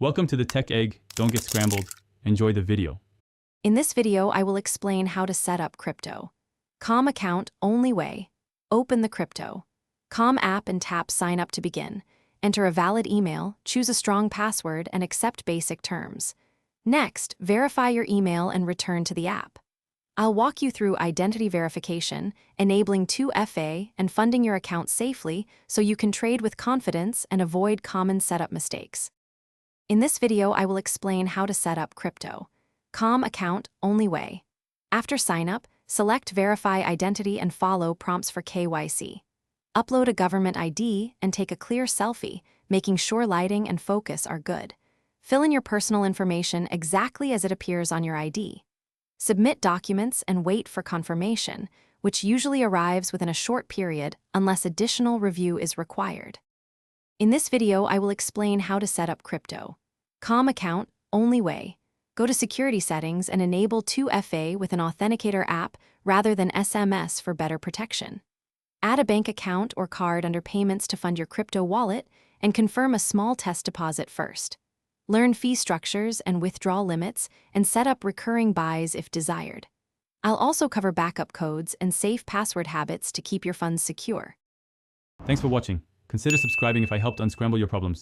Welcome to the Tech Egg. Don't get scrambled. Enjoy the video. In this video, I will explain how to set up crypto.com account only way. Open the crypto.com app and tap Sign Up to begin. Enter a valid email, choose a strong password, and accept basic terms. Next, verify your email and return to the app. I'll walk you through identity verification, enabling 2FA, and funding your account safely so you can trade with confidence and avoid common setup mistakes. In this video, I will explain how to set up crypto.com account only way. After sign up, select Verify Identity and follow prompts for KYC. Upload a government ID and take a clear selfie, making sure lighting and focus are good. Fill in your personal information exactly as it appears on your ID. Submit documents and wait for confirmation, which usually arrives within a short period unless additional review is required. In this video, I will explain how to set up crypto.com account only way. Go to Security Settings and enable 2FA with an authenticator app rather than SMS for better protection. Add a bank account or card under Payments to fund your crypto wallet and confirm a small test deposit first. Learn fee structures and withdrawal limits and set up recurring buys if desired. I'll also cover backup codes and safe password habits to keep your funds secure. Thanks for watching. Consider subscribing if I helped unscramble your problems.